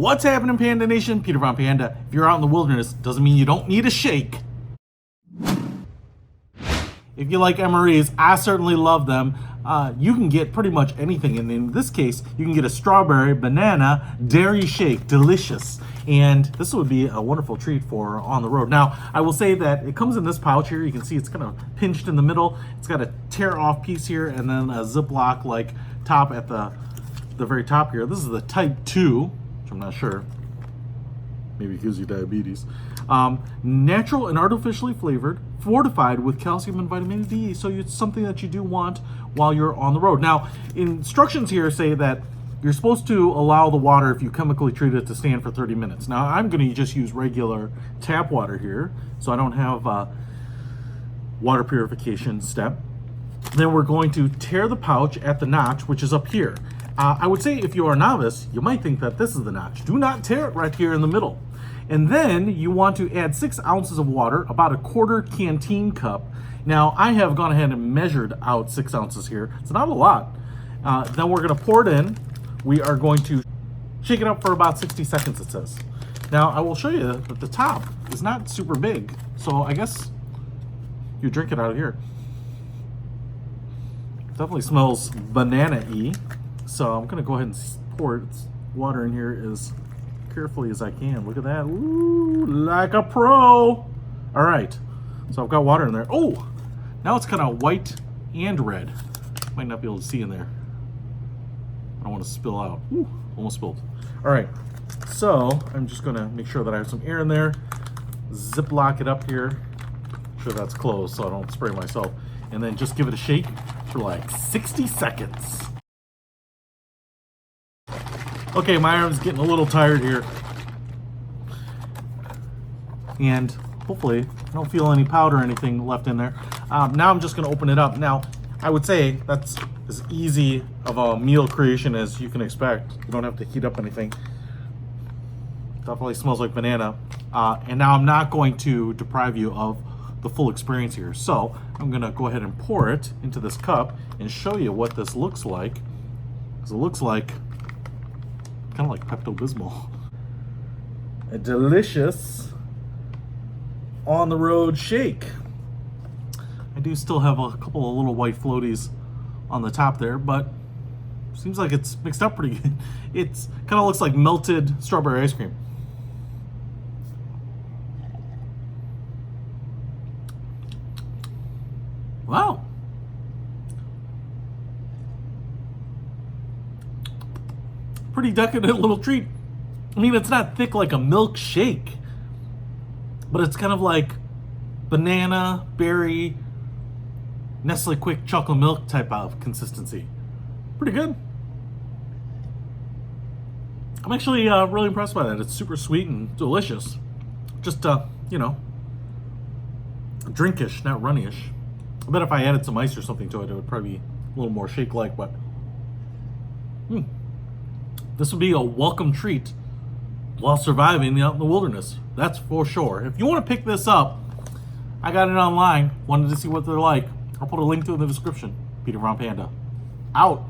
What's happening, Panda Nation? Peter Von Panda. If you're out in the wilderness, doesn't mean you don't need a shake. If you like MREs, I certainly love them. You can get pretty much anything, and in this case, you can get a strawberry banana dairy shake, delicious. And this would be a wonderful treat for on the road. Now, I will say that it comes in this pouch here. You can see it's kind of pinched in the middle. It's got a tear-off piece here, and then a Ziploc like top at the very top here. This is the Type 2, which I'm not sure. Maybe it gives you diabetes. Natural and artificially flavored, fortified with calcium and vitamin D. So it's something that you do want while you're on the road. Now, instructions here say that you're supposed to allow the water, if you chemically treat it, to stand for 30 minutes. Now, I'm going to just use regular tap water here, so I don't have water purification step. Then we're going to tear the pouch at the notch, which is up here. I would say if you are a novice, you might think that this is the notch. Do not tear it right here in the middle. And then you want to add 6 ounces of water, about a quarter canteen cup. Now, I have gone ahead and measured out 6 ounces here. It's not a lot. Then we're going to pour it in. We are going to shake it up for about 60 seconds, it says. Now, I will show you that the top is not super big. So I guess you drink it out of here. It definitely smells banana-y. So I'm going to go ahead and pour water in here as carefully as I can. Look at that. Ooh, like a pro. All right. So I've got water in there. Oh, now it's kind of white and red. Might not be able to see in there. I don't want to spill out. Ooh, almost spilled. All right. So I'm just going to make sure that I have some air in there. Ziploc it up here. Make sure that's closed so I don't spray myself. And then just give it a shake for like 60 seconds. Okay, my arm's getting a little tired here. And hopefully I don't feel any powder or anything left in there. Now I'm just going to open it up. Now, I would say that's as easy of a meal creation as you can expect. You don't have to heat up anything. Definitely smells like banana. And now I'm not going to deprive you of the full experience here. So I'm going to go ahead and pour it into this cup and show you what this looks like. Because it looks like kind of like Pepto-Bismol. A delicious on-the-road shake. I do still have a couple of little white floaties on the top there, but seems like it's mixed up pretty good. It's kind of looks like melted strawberry ice cream. Wow. Pretty decadent little treat. I mean, it's not thick like a milkshake, but it's kind of like banana, berry, Nestle Quick chocolate milk type of consistency. Pretty good. I'm actually really impressed by that. It's super sweet and delicious. Just, you know, drinkish, not runnyish. I bet if I added some ice or something to it, it would probably be a little more shake-like, but this would be a welcome treat while surviving out in the wilderness. That's for sure. If you want to pick this up, I got it online. Wanted to see what they're like. I'll put a link to it in the description. Peter Von Panda. Out.